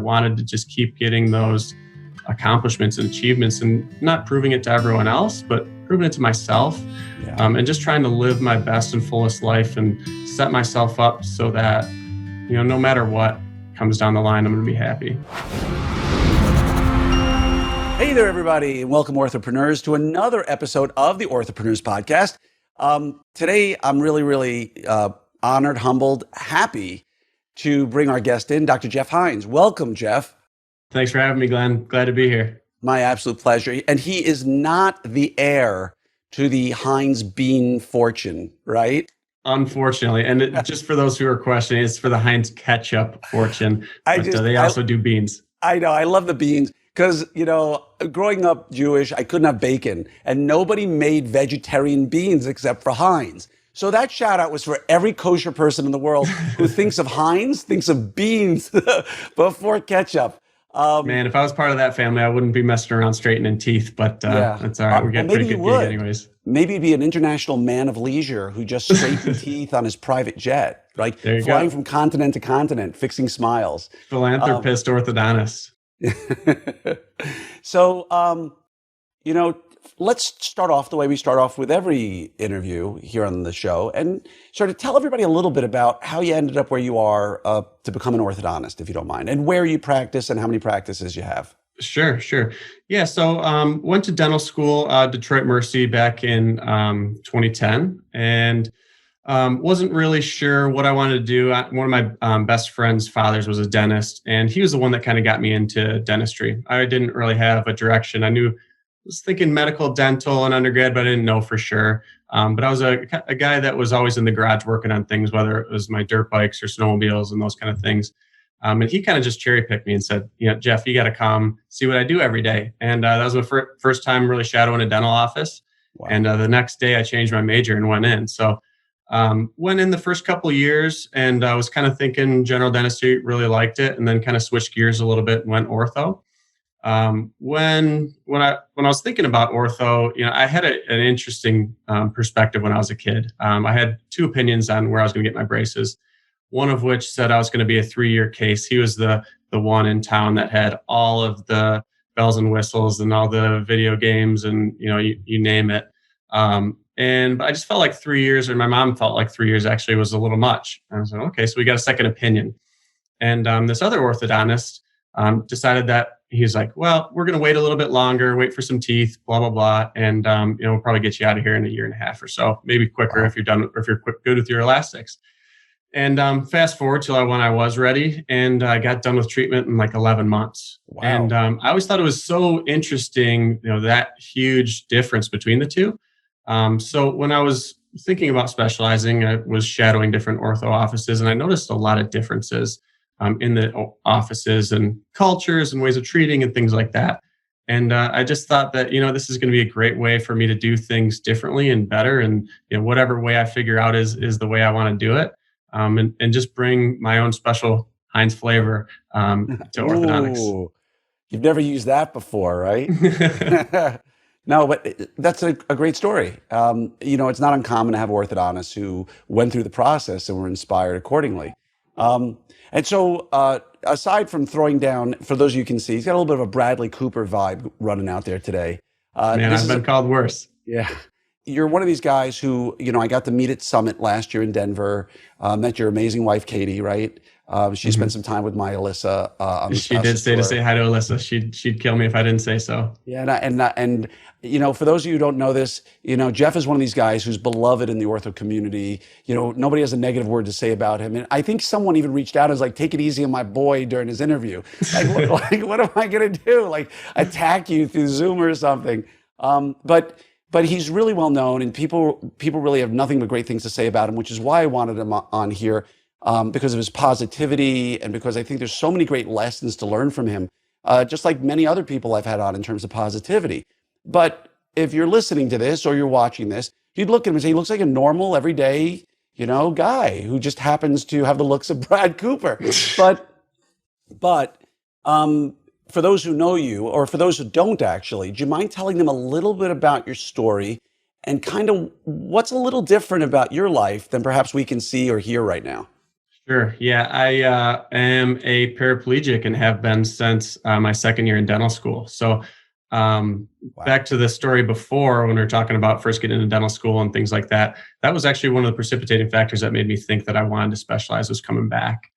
wanted to just keep getting those accomplishments and achievements and not proving it to everyone else, but proving it to myself. And just trying to live my best and fullest life and set myself up so that, no matter what comes down the line, I'm going to be happy. Hey there, everybody, and welcome, Orthopreneurs, to another episode of the Orthopreneurs podcast. Today, I'm really honored, humbled, happy to bring our guest in, Dr. Jeff Heinz. Welcome, Jeff. Thanks for having me, Glenn. Glad to be here. My absolute pleasure. And he is not the heir to the Heinz bean fortune, right? Unfortunately. And just for those who are questioning, it's for the Heinz ketchup fortune. They also do beans. I know. I love the beans because, growing up Jewish, I couldn't have bacon and nobody made vegetarian beans except for Heinz. So that shout out was for every kosher person in the world who thinks of Heinz, thinks of beans before ketchup. Man, if I was part of that family, I wouldn't be messing around straightening teeth, but that's all right. We're getting pretty good gig anyways. Maybe he'd be an international man of leisure who just straightened teeth on his private jet, like flying from continent to continent, fixing smiles. Philanthropist, orthodontist. So, let's start off the way we start off with every interview here on the show and sort of tell everybody a little bit about how you ended up where you are to become an orthodontist, if you don't mind, and where you practice and how many practices you have. Sure. Yeah. So went to dental school, Detroit Mercy back in 2010 and wasn't really sure what I wanted to do. One of my best friend's fathers was a dentist, and he was the one that kind of got me into dentistry. I didn't really have a direction. I was thinking medical, dental, and undergrad, but I didn't know for sure. But I was a guy that was always in the garage working on things, whether it was my dirt bikes or snowmobiles and those kind of things. And he kind of just cherry picked me and said, Jeff, you got to come see what I do every day. And that was my first time really shadowing a dental office. Wow. And the next day I changed my major and went in. So went in the first couple of years and I was kind of thinking general dentistry, really liked it, and then kind of switched gears a little bit and went ortho. When I was thinking about ortho, I had an interesting perspective when I was a kid. I had two opinions on where I was going to get my braces. One of which said I was going to be a 3-year case. He was the one in town that had all of the bells and whistles and all the video games and you name it. But I just felt like 3 years, or my mom felt like 3 years actually was a little much. And I was like, okay, so we got a second opinion. And this other orthodontist decided that he's like, well, we're going to wait a little bit longer, wait for some teeth, blah, blah, blah. And, we'll probably get you out of here in a year and a half or so, maybe quicker. Wow. If you're good with your elastics. And fast forward till when I was ready, and I got done with treatment in like 11 months. Wow. And I always thought it was so interesting, that huge difference between the two. So when I was thinking about specializing, I was shadowing different ortho offices, and I noticed a lot of differences in the offices and cultures and ways of treating and things like that. And I just thought that, this is going to be a great way for me to do things differently and better. And, whatever way I figure out is the way I want to do it. And just bring my own special Heinz flavor to orthodontics. Ooh, you've never used that before, right? No, but that's a great story. It's not uncommon to have orthodontists who went through the process and were inspired accordingly. And so aside from throwing down, for those of you who can see, he's got a little bit of a Bradley Cooper vibe running out there today. Man, I've been called worse. Yeah. You're one of these guys who, I got to meet at Summit last year in Denver. Met your amazing wife, Katie, right? She spent some time with my Alyssa. She did say to say hi to Alyssa. She'd kill me if I didn't say so. Yeah, and for those of you who don't know this, Jeff is one of these guys who's beloved in the ortho community. Nobody has a negative word to say about him. And I think someone even reached out and was like, take it easy on my boy during his interview. What am I going to do? Like attack you through Zoom or something? But he's really well known, and people really have nothing but great things to say about him, which is why I wanted him on here, because of his positivity and because I think there's so many great lessons to learn from him, just like many other people I've had on in terms of positivity. But if you're listening to this or you're watching this, you'd look at him and say, he looks like a normal, everyday, guy who just happens to have the looks of Brad Cooper. But for those who know you, or for those who don't actually, do you mind telling them a little bit about your story and kind of what's a little different about your life than perhaps we can see or hear right now? Sure. Yeah, I am a paraplegic and have been since my second year in dental school. So, um, Wow. back to the story before when we were talking about first getting into dental school and things like that, that was actually one of the precipitating factors that made me think that I wanted to specialize was coming back.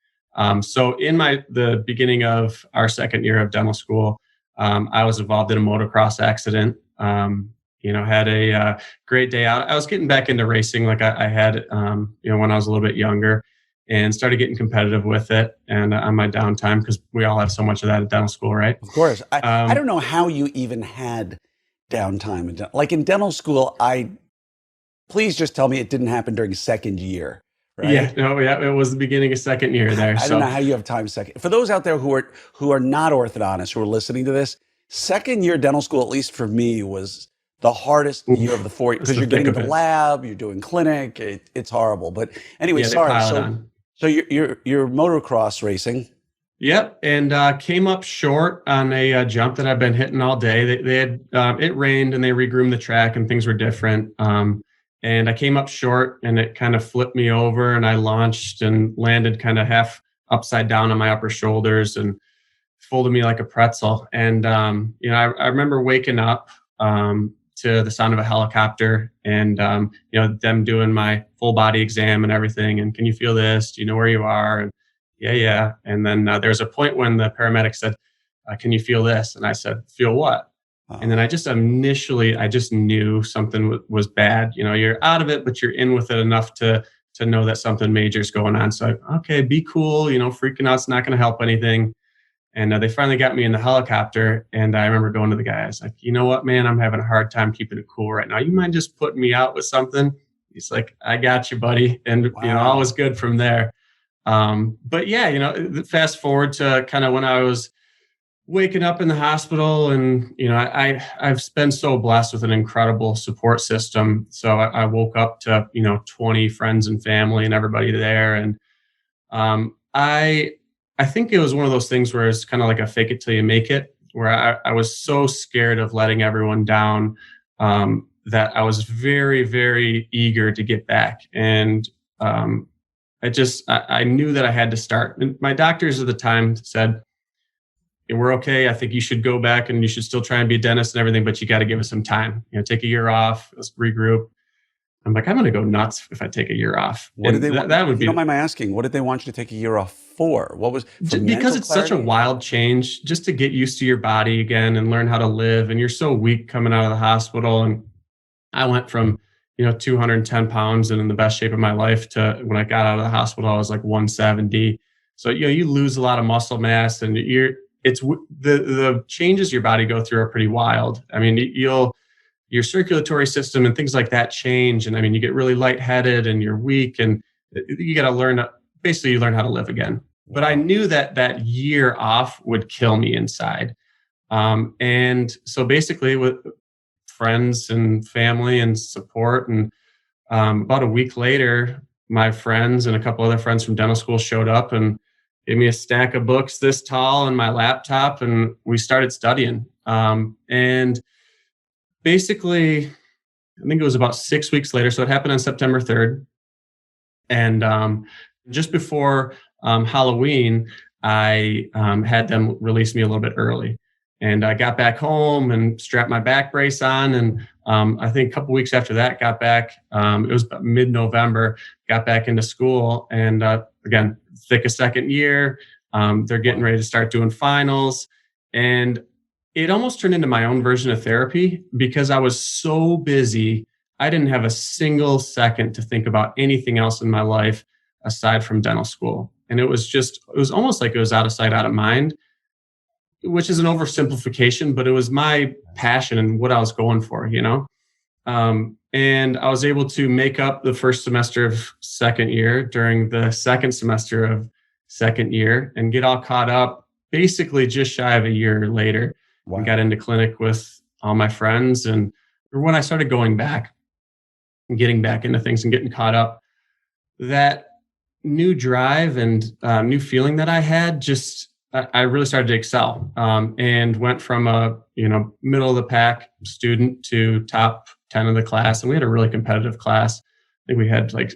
So, in the beginning of our second year of dental school, I was involved in a motocross accident. Had a great day out. I was getting back into racing like I had, when I was a little bit younger and started getting competitive with it and on my downtime because we all have so much of that at dental school, right? Of course. I Um, don't know how you even had downtime like in dental school. Please just tell me it didn't happen during second year, yeah, right? no, yeah, it was the beginning of second year there. I don't know So how you have time second. For those out there who are not orthodontists who are listening to this, second year dental school, at least for me, was the hardest year of the oof, four that's because the you're getting thick of into it. lab, you're doing clinic. It's horrible. But anyway, Yeah, they sorry. pile it So on. so you're motocross racing. Yep, and came up short on a jump that I've been hitting all day. They had it rained and they regroomed the track and things were different. And I came up short and it kind of flipped me over and I launched and landed kind of half upside down on my upper shoulders and folded me like a pretzel. And I remember waking up to the sound of a helicopter and them doing my full body exam and everything. And can you feel this? Do you know where you are? And yeah, yeah. And then there's a point when the paramedic said, "Can you feel this?" And I said, "Feel what?" And then Oh, I just knew something was bad. You're out of it, but you're in with it enough to know that something major is going on. So, okay, be cool. Freaking out's not going to help anything. And they finally got me in the helicopter. And I remember going to the guy. I was like, "You know what, man? I'm having a hard time keeping it cool right now. You mind just putting me out with something?" He's like, "I got you, buddy." And, all was wow. good from there. But yeah, fast forward to kind of when I was waking up in the hospital and, I've been so blessed with an incredible support system. So I woke up to, 20 friends and family and everybody there. And I think it was one of those things where it's kind of like a fake it till you make it, where I was so scared of letting everyone down that I was very, very eager to get back. And I knew that I had to start. And my doctors at the time said, "We're okay. I think you should go back and you should still try and be a dentist and everything, but you got to give us some time. Take a year off, let's regroup." I'm like, I'm going to go nuts if I take a year off. What did And they want? that would If you don't be mind my asking, what did they want you to take a year off for? What was for because mental it's such a clarity? wild change just to get used to your body again and learn how to live. And you're so weak coming out of the hospital. And I went from, 210 pounds and in the best shape of my life to when I got out of the hospital, I was like 170. So, you lose a lot of muscle mass and the changes your body go through are pretty wild. I mean, your circulatory system and things like that change. And I mean, you get really lightheaded and you're weak and you got to basically you learn how to live again. But I Wow. knew that that year off would kill me inside. And so basically with friends and family and support and about a week later, my friends and a couple other friends from dental school showed up and gave me a stack of books this tall and my laptop, and we started studying. And basically, I think it was about 6 weeks later. So it happened on September 3rd. And just before Halloween, I had them release me a little bit early. And I got back home and strapped my back brace on. And I think a couple weeks after that, got back. It was mid November, got back into school. And again, thick a second year. They're getting Wow. ready to start doing finals. And it almost turned into my own version of therapy because I was so busy. I didn't have a single second to think about anything else in my life aside from dental school. And it was almost like it was out of sight, out of mind, which is an oversimplification, but it was my passion and what I was going for. And I was able to make up the first semester of second year during the second semester of second year and get all caught up basically just shy of a year later and got Wow. into clinic with all my friends. And when I started going back and getting back into things and getting caught up, that new drive and new feeling that I had I really started to excel and went from a middle of the pack student to top 10 of the class, and we had a really competitive class. I think we had like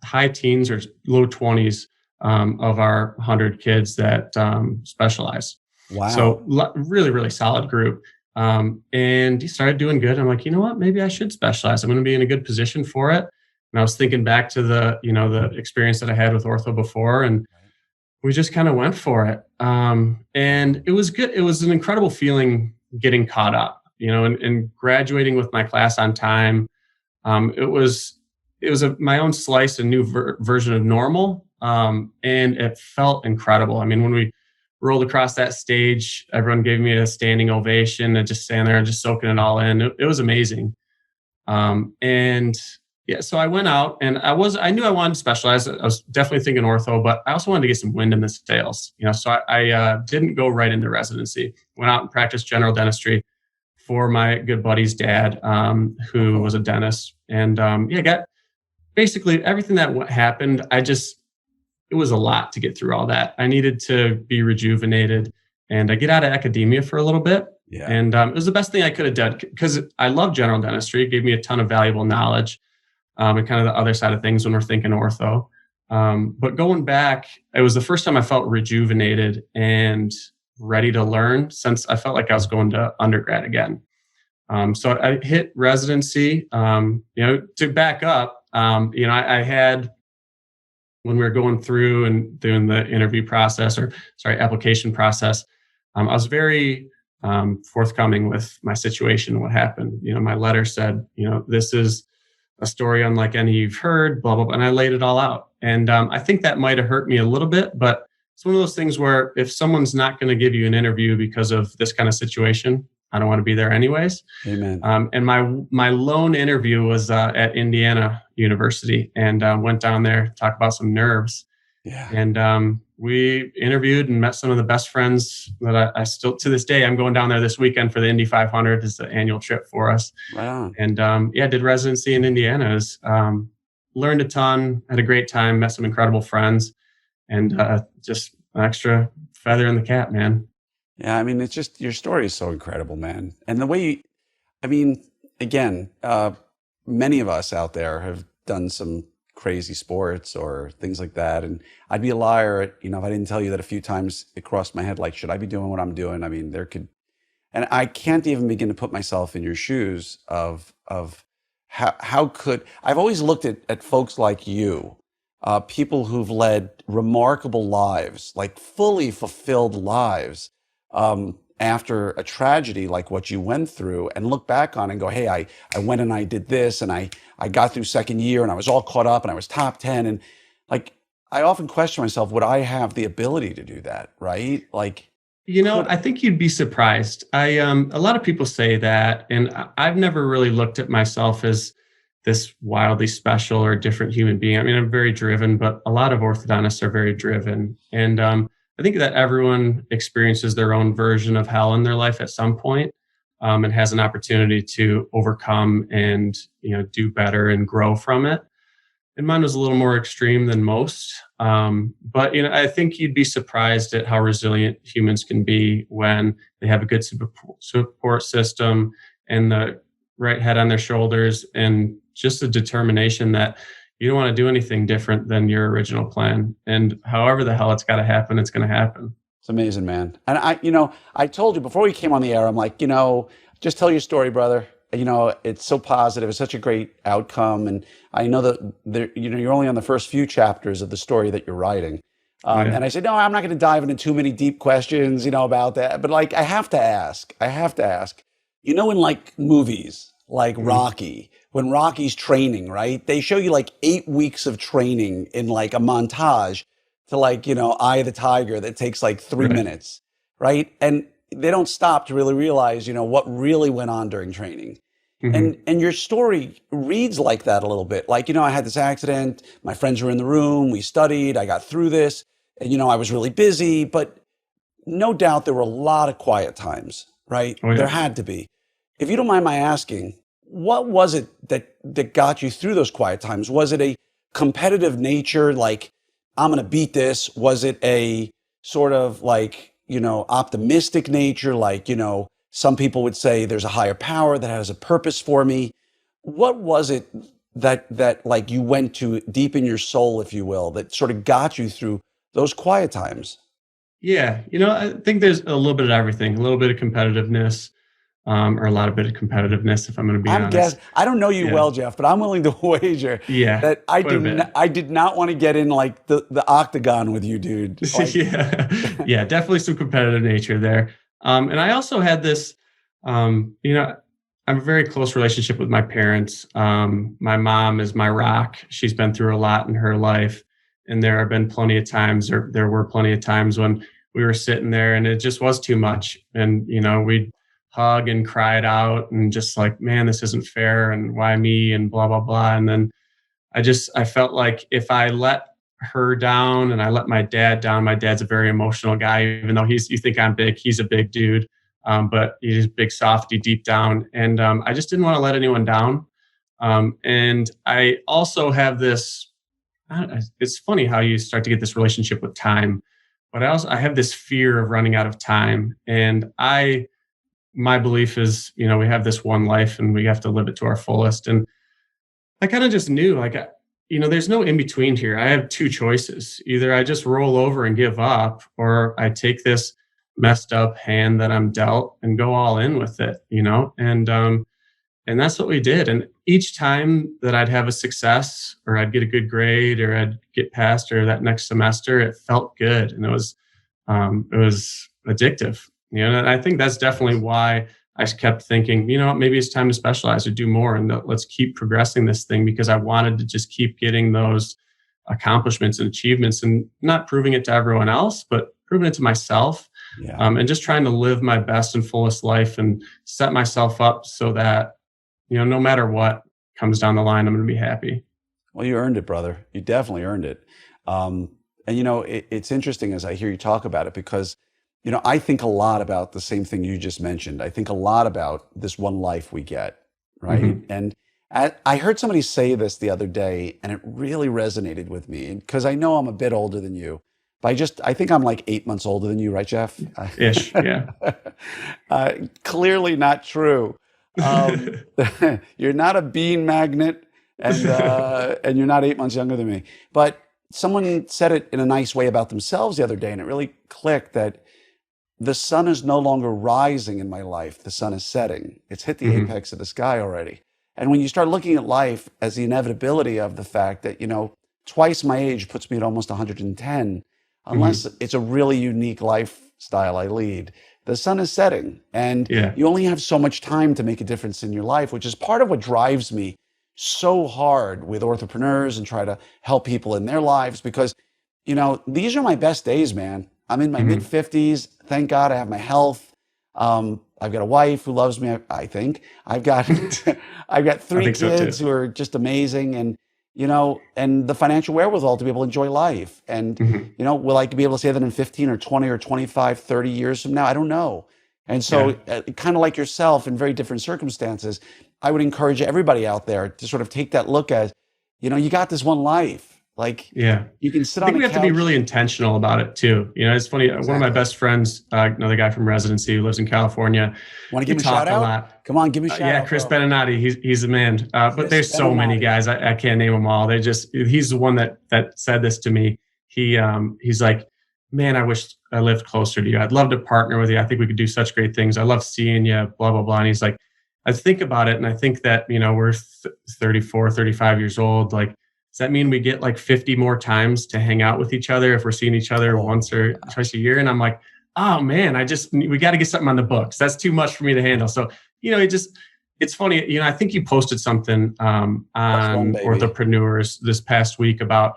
high teens or low 20s of our 100 kids that specialize. Wow. So really, really solid group. And he started doing good. I'm like, you know what? Maybe I should specialize. I'm going to be in a good position for it. And I was thinking back to the experience that I had with ortho before, and we just kind of went for it. And it was good. It was an incredible feeling getting caught up, and graduating with my class on time. It was my own slice, a new version of normal. And it felt incredible. I mean, when we rolled across that stage, everyone gave me a standing ovation and just standing there and just soaking it all in. It was amazing. And yeah, so I went out and I knew I wanted to specialize. I was definitely thinking ortho, but I also wanted to get some wind in the sails, so I didn't go right into residency. Went out and practiced general dentistry for my good buddy's dad, who was a dentist. And got basically everything that happened. It was a lot to get through all that. I needed to be rejuvenated and I get out of academia for a little bit. Yeah. And it was the best thing I could have done because I love general dentistry. It gave me a ton of valuable knowledge, and kind of the other side of things when we're thinking ortho. But going back, it was the first time I felt rejuvenated and ready to learn since I felt like I was going to undergrad again. So I hit residency. To back up, I had, when we were going through and doing the interview process, application process, I was very forthcoming with my situation, what happened. My letter said, this is a story unlike any you've heard, blah, blah, blah. And I laid it all out. And I think that might have hurt me a little bit, but it's one of those things where if someone's not going to give you an interview because of this kind of situation, I don't want to be there anyways. Amen. And my lone interview was at Indiana University, and went down there to talk about some nerves. Yeah. And we interviewed and met some of the best friends that I still, to this day, I'm going down there this weekend for the Indy 500. It's the annual trip for us. Wow. And did residency in Indiana. Learned a ton, had a great time, met some incredible friends, and just an extra feather in the cap, man. Yeah, I mean, it's just, your story is so incredible, man. And the way again, many of us out there have done some crazy sports or things like that. And I'd be a liar, if I didn't tell you that a few times it crossed my head, like, should I be doing what I'm doing? I mean, and I can't even begin to put myself in your shoes of how could, I've always looked at folks like you, people who've led remarkable lives, like fully fulfilled lives, after a tragedy like what you went through, and look back on and go, hey, I went and I did this, and I got through second year and I was all caught up and I was top 10. And like, I often question myself, would I have the ability to do that? Right? Like, I think you'd be surprised. A lot of people say that, and I've never really looked at myself as this wildly special or different human being. I mean, I'm very driven, but a lot of orthodontists are very driven. And I think that everyone experiences their own version of hell in their life at some point, and has an opportunity to overcome and, do better and grow from it. And mine was a little more extreme than most. But, I think you'd be surprised at how resilient humans can be when they have a good support system and the right head on their shoulders and just a determination that you don't want to do anything different than your original plan. And however the hell it's got to happen, it's going to happen. It's amazing, man. And I told you before we came on the air, I'm like, just tell your story, brother. It's so positive. It's such a great outcome. And I know that you're only on the first few chapters of the story that you're writing. And I said, no, I'm not going to dive into too many deep questions, about that. But like, I have to ask, in like movies, like Rocky, when Rocky's training, right? They show you like 8 weeks of training in like a montage to like, Eye of the Tiger that takes like 3 minutes, right? And they don't stop to really realize, what really went on during training. Mm-hmm. And your story reads like that a little bit. Like, I had this accident, my friends were in the room, we studied, I got through this, and, I was really busy, but no doubt there were a lot of quiet times, right? Oh, yeah. There had to be. If you don't mind my asking, what was it that got you through those quiet times? Was it a competitive nature, like, I'm going to beat this? Was it a sort of like, optimistic nature, like, some people would say there's a higher power that has a purpose for me? What was it that like you went to deep in your soul, if you will, that sort of got you through those quiet times? Yeah, I think there's a little bit of everything, a little bit of competitiveness, or a lot of bit of competitiveness, if I'm going to be honest. I don't know you Yeah, well, Jeff, but I'm willing to wager yeah, that quite a bit. I did not want to get in like the octagon with you, dude. Like, Yeah, yeah, definitely some competitive nature there. And I also had this, I have a very close relationship with my parents. My mom is my rock. She's been through a lot in her life, and there have been plenty of times, or there were plenty of times when we were sitting there and it just was too much. And, we'd hug and cry it out and just like, man, this isn't fair. And why me? And blah, blah, blah. And then I felt like if I let her down and I let my dad down, my dad's a very emotional guy, even though you think I'm big, he's a big dude. But he's a big softy deep down. And I just didn't want to let anyone down. And I also have this, it's funny how you start to get this relationship with time, but I have this fear of running out of time. And my belief is, we have this one life and we have to live it to our fullest. And I kind of just knew like, there's no in between here. I have two choices. Either I just roll over and give up, or I take this messed up hand that I'm dealt and go all in with it, and that's what we did. And each time that I'd have a success or I'd get a good grade or I'd get passed or that next semester, it felt good. And it was addictive, and I think that's definitely why I kept thinking, maybe it's time to specialize or do more, and let's keep progressing this thing, because I wanted to just keep getting those accomplishments and achievements and not proving it to everyone else, but proving it to myself. yeah. And just trying to live my best and fullest life and set myself up so that, no matter what comes down the line, I'm going to be happy. Well, you earned it, brother. You definitely earned it. And it's interesting as I hear you talk about it, because I think a lot about the same thing you just mentioned. I think a lot about this one life we get, right? Mm-hmm. And I heard somebody say this the other day, and it really resonated with me, because I know I'm a bit older than you, but I think I'm like 8 months older than you, right, Jeff? Ish, yeah. Clearly not true. You're not a bean magnet, and you're not 8 months younger than me. But someone said it in a nice way about themselves the other day, and it really clicked that the sun is no longer rising in my life. The sun is setting. It's hit the Mm-hmm. apex of the sky already. And when you start looking at life as the inevitability of the fact that, twice my age puts me at almost 110, unless Mm-hmm. it's a really unique lifestyle I lead, the sun is setting. And Yeah. you only have so much time to make a difference in your life, which is part of what drives me so hard with Orthopreneurs and try to help people in their lives, because, these are my best days, man. I'm in my Mm-hmm. mid 50s. Thank God I have my health. I've got a wife who loves me, I think. I've got I've got I three think so kids too. who are just amazing, and and the financial wherewithal to be able to enjoy life. And Mm-hmm. will I be able to say that in 15 or 20 or 25, 30 years from now? I don't know. And so, Yeah. kind of like yourself, in very different circumstances, I would encourage everybody out there to sort of take that look at, you got this one life. Like, Yeah. you can sit I on think a we have to be couch. really intentional about it too. It's funny. One of my Exactly. best friends, another guy from residency who lives in California, Want to we give him a shout talk a out? lot. Come on, give me a shout Yeah, out, Chris bro. Beninati, he's the man. But Chris there's so many Beninati. guys, I can't name them all. He's the one that said this to me. He's like, man, I wish I lived closer to you. I'd love to partner with you. I think we could do such great things. I love seeing you, blah, blah, blah. And he's like, I think about it, and I think that, we're 34, 35 years old. Like, does that mean we get like 50 more times to hang out with each other if we're seeing each other Oh, once or twice a year? And I'm like, oh man, we got to get something on the books. That's too much for me to handle. So, it's funny, I think you posted something on plus one, baby. Orthopreneurs this past week about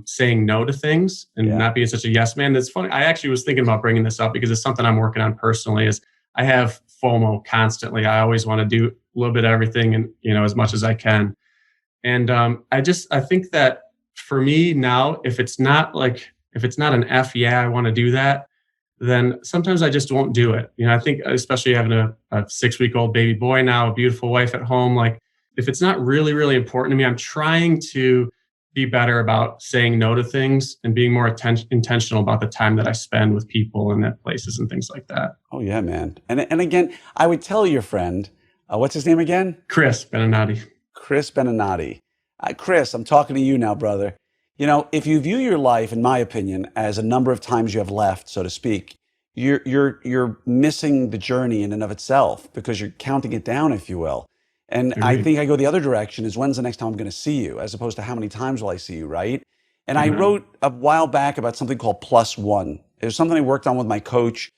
saying no to things and Yeah. not being such a yes man. That's funny. I actually was thinking about bringing this up because it's something I'm working on personally. Is I have FOMO constantly. I always want to do a little bit of everything and, as much as I can. And I think that for me now, if it's not an F, yeah, I want to do that, then sometimes I just won't do it. I think especially having a 6-week-old baby boy now, a beautiful wife at home, like if it's not really, really important to me, I'm trying to be better about saying no to things and being more intentional about the time that I spend with people and at places and things like that. Oh yeah, man. And again, I would tell your friend, what's his name again? Chris Beninati. Chris Beninati. Chris, I'm talking to you now, brother. If you view your life, in my opinion, as a number of times you have left, so to speak, you're missing the journey in and of itself because you're counting it down, if you will. And I Agreed. think I go the other direction is when's the next time I'm going to see you, as opposed to how many times will I see you, right? And I Amen. wrote a while back about something called plus one. It was something I worked on with my coach.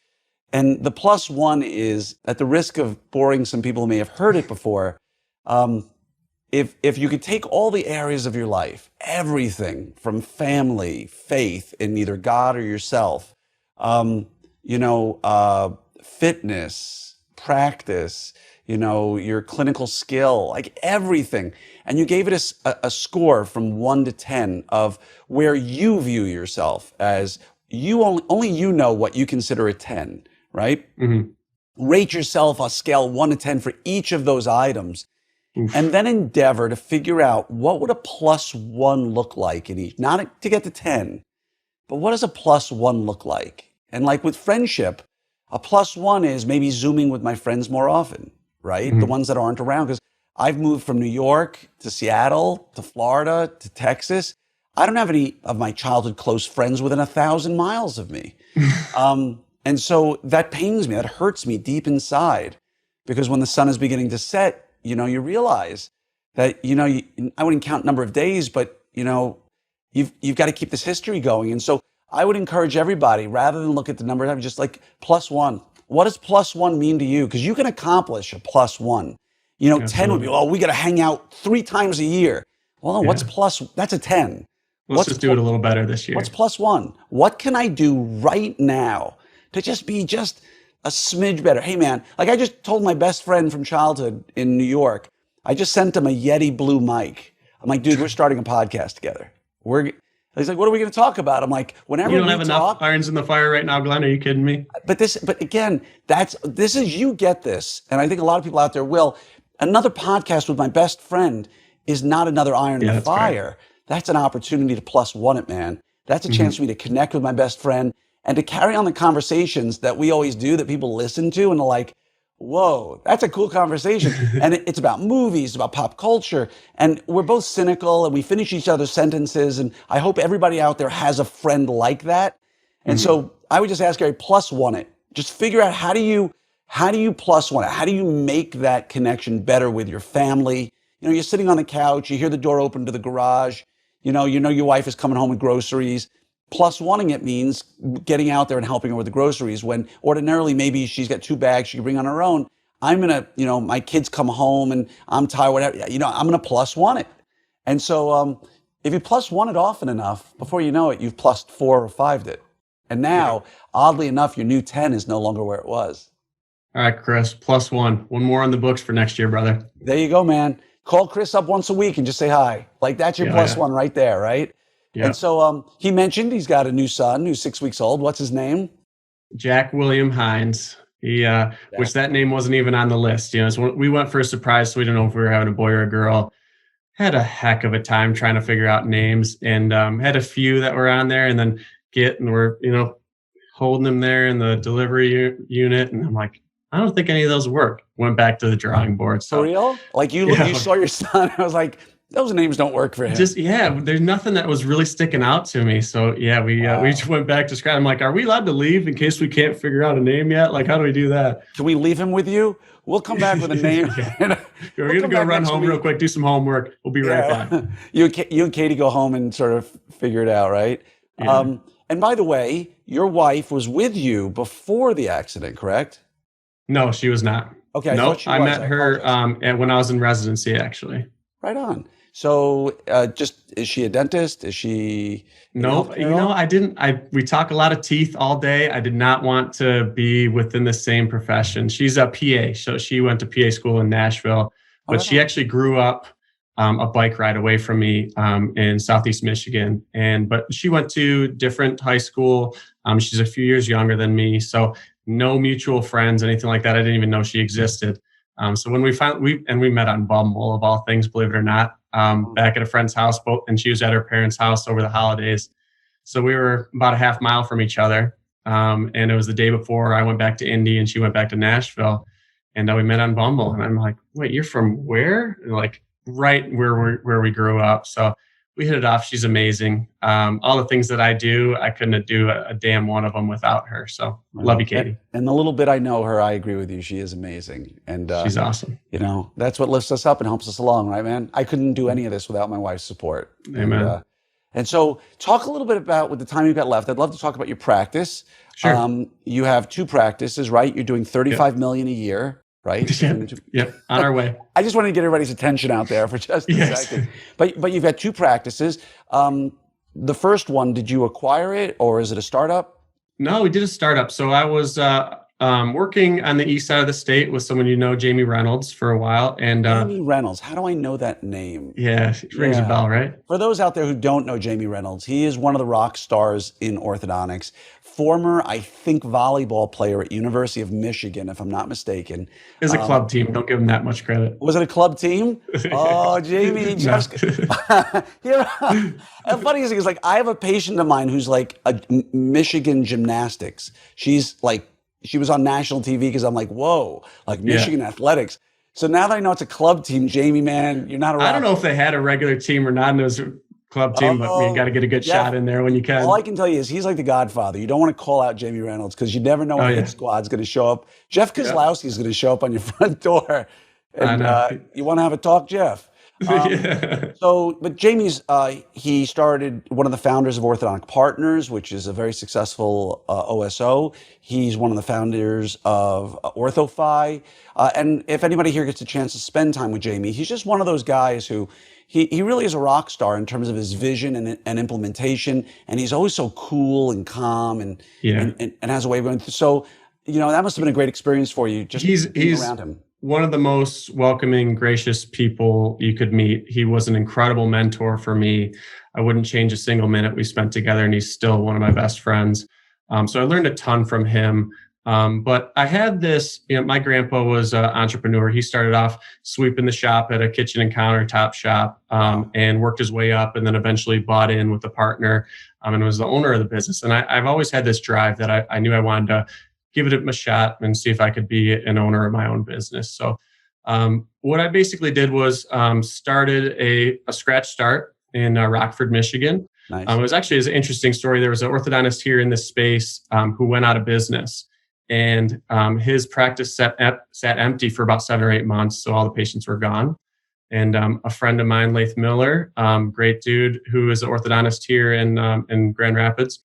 And the plus one is, at the risk of boring some people who may have heard it before, if you could take all the areas of your life, everything from family, faith in either God or yourself, fitness, practice, your clinical skill, like everything. And you gave it a score from 1 to 10 of where you view yourself as only you know what you consider a 10, right? Mm-hmm. Rate yourself on a scale 1 to 10 for each of those items. Oof. And then endeavor to figure out what would a plus one look like in each, not to get to 10, but what does a plus one look like? And like with friendship, a plus one is maybe Zooming with my friends more often, right? Mm-hmm. The ones that aren't around, because I've moved from New York to Seattle to Florida to Texas. I don't have any of my childhood close friends within 1,000 miles of me. And so that pains me, that hurts me deep inside, because when the sun is beginning to set, you realize that, I wouldn't count number of days, but, you've got to keep this history going. And so I would encourage everybody, rather than look at the number of times, just like plus one. What does plus one mean to you? Because you can accomplish a plus one. 10 would be, we got to hang out 3 times a year. Well, no, what's plus? That's a 10. Let's just do it a little better this year. What's plus one? What can I do right now to just be just a smidge better? Hey, man, like I just told my best friend from childhood in New York, I just sent him a Yeti Blue mic. I'm like, dude, we're starting a podcast together. He's like, what are we going to talk about? I'm like, whenever you don't we have talk, enough irons in the fire right now, Glenn. Are you kidding me? But again, this is, you get this. And I think a lot of people out there will. Another podcast with my best friend is not another iron in the fire. Right. That's an opportunity to plus one it, man. That's a chance for me to connect with my best friend and to carry on the conversations that we always do, that people listen to and are like, whoa, that's a cool conversation. And it's about movies, about pop culture. And we're both cynical and we finish each other's sentences. And I hope everybody out there has a friend like that. And so I would just ask Gary, plus one it. Just figure out how do you plus one it? How do you make that connection better with your family? You're sitting on the couch, you hear the door open to the garage, you know your wife is coming home with groceries. Plus oneing it means getting out there and helping her with the groceries, when ordinarily maybe she's got 2 bags she can bring on her own. I'm going to, my kids come home and I'm tired, whatever, I'm going to plus one it. And so if you plus one it often enough, before you know it, you've plus 4 or 5'd it. And now, oddly enough, your new 10 is no longer where it was. All right, Chris, plus one more on the books for next year, brother. There you go, man. Call Chris up once a week and just say hi. Like that's your plus one right there, right? Yeah. And so he mentioned he's got a new son who's 6 weeks old. What's his name? Jack William Heinz. He, which that name wasn't even on the list. So we went for a surprise, so we didn't know if we were having a boy or a girl. Had a heck of a time trying to figure out names, and had a few that were on there, and then we're holding them there in the delivery unit, and I'm like, I don't think any of those work. Went back to the drawing board. So, for real? Like you saw your son. I was like, those names don't work for him. There's nothing that was really sticking out to me. So we just went back to scratch. I'm like, are we allowed to leave in case we can't figure out a name yet? Like, how do we do that? Can we leave him with you? We'll come back with a name. We're going to go run home real quick, do some homework. We'll be right back. You and Katie go home and sort of figure it out, right? Yeah. And by the way, your wife was with you before the accident, correct? No, she was not. Okay. Nope. I met her when I was in residency, actually. Right on. So is she a dentist? Is she? No, we talk a lot of teeth all day. I did not want to be within the same profession. She's a PA. So she went to PA school in Nashville, but she actually grew up a bike ride away from me in Southeast Michigan. But she went to different high school. She's a few years younger than me. So no mutual friends, anything like that. I didn't even know she existed. So when we met on Bumble, of all things, believe it or not, back at a friend's house, and she was at her parents' house over the holidays. So we were about a half mile from each other. And it was the day before I went back to Indy and she went back to Nashville, and we met on Bumble. And I'm like, wait, you're from where? And like, right where we grew up. So we hit it off. She's amazing. All the things that I do, I couldn't do a damn one of them without her. So love you, Katie. And the little bit I know her, I agree with you. She is amazing. And, She's awesome. you know, that's what lifts us up and helps us along, right, man? I couldn't do any of this without my wife's support. Amen. And so talk a little bit about, with the time you've got left, I'd love to talk about your practice. Sure. You have 2 practices, right? You're doing 35 million a year, right? Yep. On our way. I just want to get everybody's attention out there for just a second. But you've got 2 practices. The first one, did you acquire it or is it a startup? No, we did a startup. So I was working on the east side of the state with someone Jamie Reynolds, for a while. And Jamie Reynolds, how do I know that name? Yeah, it rings a bell, right? For those out there who don't know Jamie Reynolds, he is one of the rock stars in orthodontics. Former, I think, volleyball player at University of Michigan, if I'm not mistaken. It was a club team. Don't give him that much credit. Was it a club team? Oh, Jamie. Jeff's... The funniest thing is, like, I have a patient of mine who's like a Michigan gymnastics. She was on national TV because I'm like, whoa, like Michigan athletics. So now that I know it's a club team, Jamie, man, you're not around. I don't know if they had a regular team or not, and it was a club team, but you got to get a good shot in there when you can. All I can tell you is he's like the Godfather. You don't want to call out Jamie Reynolds because you never know when the squad's going to show up. Jeff Kozlowski is going to show up on your front door. And you want to have a talk, Jeff? But Jamie's, he started one of the founders of Orthodontic Partners, which is a very successful OSO. He's one of the founders of Ortho. And if anybody here gets a chance to spend time with Jamie, he's just one of those guys who he really is a rock star in terms of his vision and implementation. And he's always so cool and calm and has a way of going through. So, that must have been a great experience for you just being around him. One of the most welcoming, gracious people you could meet. He was an incredible mentor for me. I wouldn't change a single minute we spent together, and he's still one of my best friends. So I learned a ton from him. But I had this, my grandpa was an entrepreneur. He started off sweeping the shop at a kitchen and countertop shop and worked his way up, and then eventually bought in with a partner and was the owner of the business. And I've always had this drive that I knew I wanted to give it a shot and see if I could be an owner of my own business. So what I basically did was started a scratch start in Rockford, Michigan. Nice. It was actually an interesting story. There was an orthodontist here in this space who went out of business, and his practice sat empty for about 7 or 8 months. So all the patients were gone. And a friend of mine, Laith Miller, great dude, who is an orthodontist here in Grand Rapids,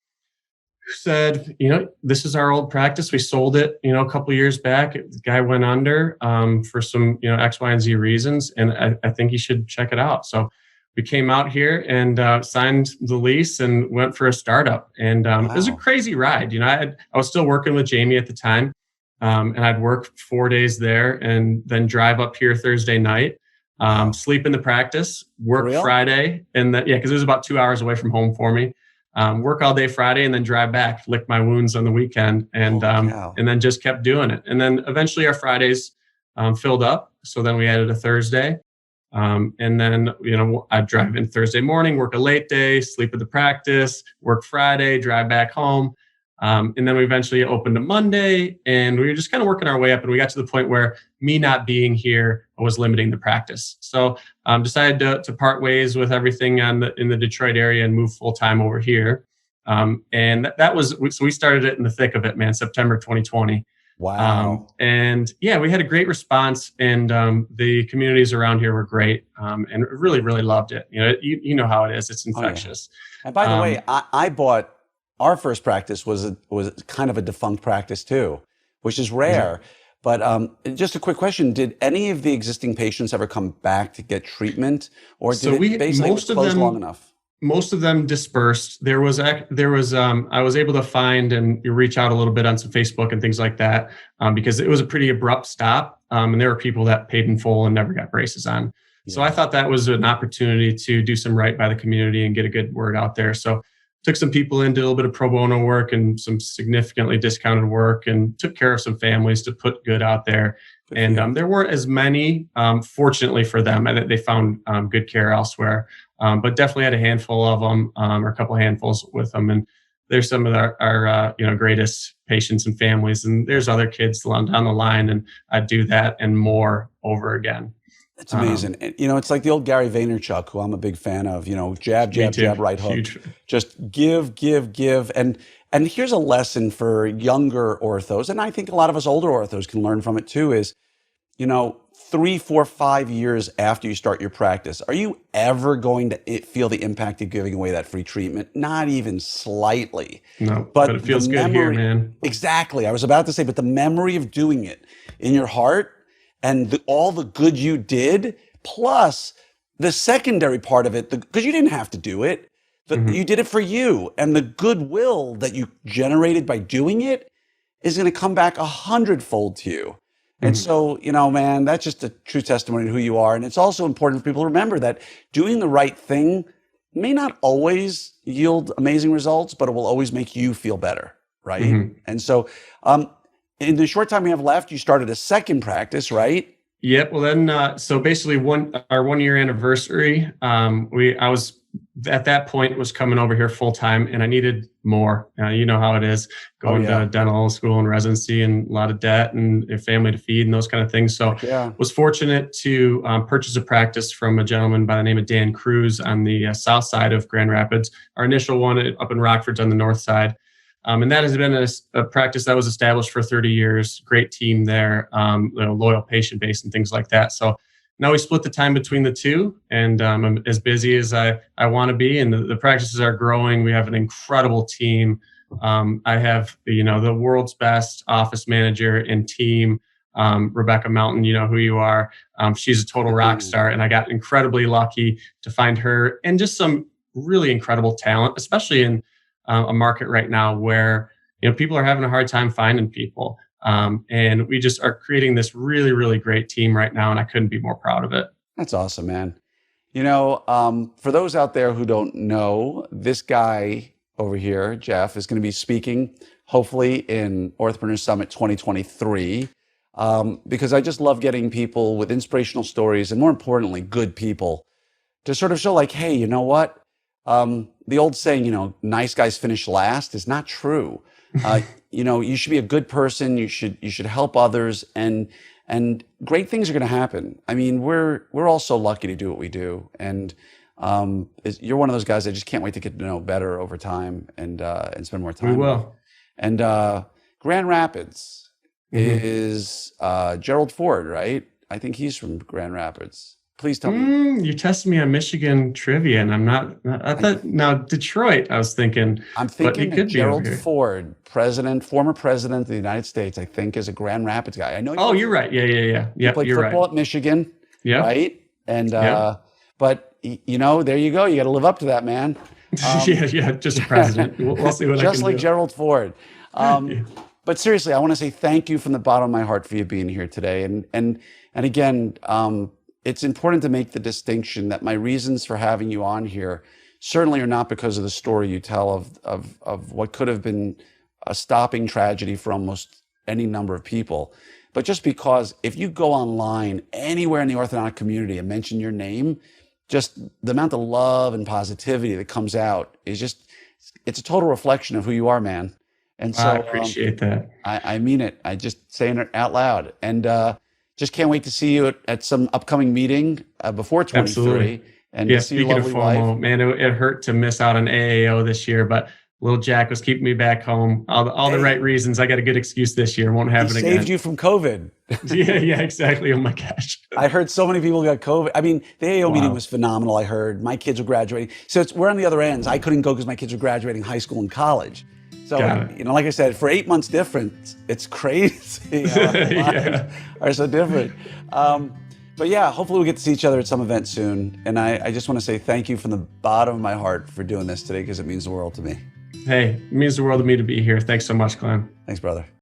said, this is our old practice. We sold it, a couple of years back. The guy went under for some, X, Y, and Z reasons. And I think you should check it out. So we came out here and signed the lease and went for a startup. And It was a crazy ride. I was still working with Jamie at the time. And I'd work 4 days there and then drive up here Thursday night, sleep in the practice, work Friday. And because it was about 2 hours away from home for me. Work all day Friday and then drive back, lick my wounds on the weekend, and then just kept doing it. And then eventually our Fridays filled up. So then we added a Thursday. And then, I'd drive in Thursday morning, work a late day, sleep at the practice, work Friday, drive back home. And then we eventually opened a Monday, and we were just kind of working our way up. And we got to the point where me not being here was limiting the practice. So decided to part ways with everything in the Detroit area and move full time over here. And that was, so we started it in the thick of it, man, September 2020. Wow. And we had a great response, and the communities around here were great, and really, really loved it. You know how it is. It's infectious. And by the way, I bought, our first practice was kind of a defunct practice too, which is rare. But just a quick question: did any of the existing patients ever come back to get treatment, or did it basically close long enough? Most of them dispersed. There was I was able to find and reach out a little bit on some Facebook and things like that because it was a pretty abrupt stop, and there were people that paid in full and never got braces on. So I thought that was an opportunity to do some right by the community and get a good word out there. So took some people in, did a little bit of pro bono work and some significantly discounted work, and took care of some families to put good out there. And there weren't as many, fortunately for them, and they found good care elsewhere. But definitely had a handful of them, or a couple of handfuls with them. And there's some of our greatest patients and families. And there's other kids down the line, and I'd do that and more over again. It's amazing. And, it's like the old Gary Vaynerchuk, who I'm a big fan of, jab, Me jab, too. jab, right hook. Huge. Just give, give, give. And here's a lesson for younger orthos, and I think a lot of us older orthos can learn from it too, is, 3, 4, 5 years after you start your practice, are you ever going to feel the impact of giving away that free treatment? Not even slightly. No, but it feels good here, man. Exactly. I was about to say, but the memory of doing it in your heart and all the good you did, plus the secondary part of it, because you didn't have to do it, but you did it for you, and the goodwill that you generated by doing it is going to come back 100-fold to you. And so, man, that's just a true testimony to who you are. And it's also important for people to remember that doing the right thing may not always yield amazing results, but it will always make you feel better, right? And so, in the short time we have left, you started a second practice, right? Yep. Well, then, so basically, our 1 year anniversary, I was at that point was coming over here full time, and I needed more. You know how it is going to dental school and residency, and a lot of debt and a family to feed and those kind of things. So, was fortunate to purchase a practice from a gentleman by the name of Dan Cruz on the south side of Grand Rapids. Our initial one up in Rockford's on the north side. And that has been a practice that was established for 30 years. Great team there, loyal patient base and things like that. So now we split the time between the two, and I'm as busy as I want to be. And the practices are growing. We have an incredible team. I have, the world's best office manager and team, Rebecca Mountain, you know who you are. She's a total rock star, and I got incredibly lucky to find her and just some really incredible talent, especially in a market right now where people are having a hard time finding people, and we just are creating this really, really great team right now, and I couldn't be more proud of it. That's awesome, man. For those out there who don't know, this guy over here, Jeff, is going to be speaking hopefully in Orthopreneurs Summit 2023, because I just love getting people with inspirational stories, and more importantly, good people, to sort of show like, hey, you know what? The old saying, nice guys finish last is not true. You should be a good person. You should help others, and great things are going to happen. I mean, we're all so lucky to do what we do, and you're one of those guys I just can't wait to get to know better over time and spend more time. We will. And Grand Rapids is Gerald Ford, right? I think he's from Grand Rapids. Please tell me. You tested me on Michigan trivia, and I'm not. I thought now Detroit. I was thinking. I'm thinking that Gerald Ford, former president of the United States, I think, is a Grand Rapids guy. I know. Oh, you're right. Yeah. He played football at Michigan. Yeah. Right. And but there you go. You got to live up to that, man. Yeah. Just a president. We'll see what I can do. Just like Gerald Ford. But seriously, I want to say thank you from the bottom of my heart for you being here today. And again, it's important to make the distinction that my reasons for having you on here certainly are not because of the story you tell of what could have been a stopping tragedy for almost any number of people, but just because if you go online anywhere in the orthodontic community and mention your name, just the amount of love and positivity that comes out is it's a total reflection of who you are, man. And so I appreciate that. I mean it. I just saying it out loud. And just can't wait to see you at some upcoming meeting before 23. Absolutely. And yeah, see your speaking of lovely FOMO, wife. man, it hurt to miss out on AAO this year, but little Jack was keeping me back home. All the right reasons. I got a good excuse this year. Won't happen again. Saved you from COVID. yeah, exactly. Oh my gosh. I heard so many people got COVID. I mean, the AAO meeting was phenomenal. I heard my kids were graduating. So we're on the other ends. I couldn't go because my kids were graduating high school and college. So, like I said, for 8 months difference, it's crazy. Our lives are so different. But yeah, hopefully we'll get to see each other at some event soon. And I just want to say thank you from the bottom of my heart for doing this today, because it means the world to me. Hey, it means the world to me to be here. Thanks so much, Glenn. Thanks, brother.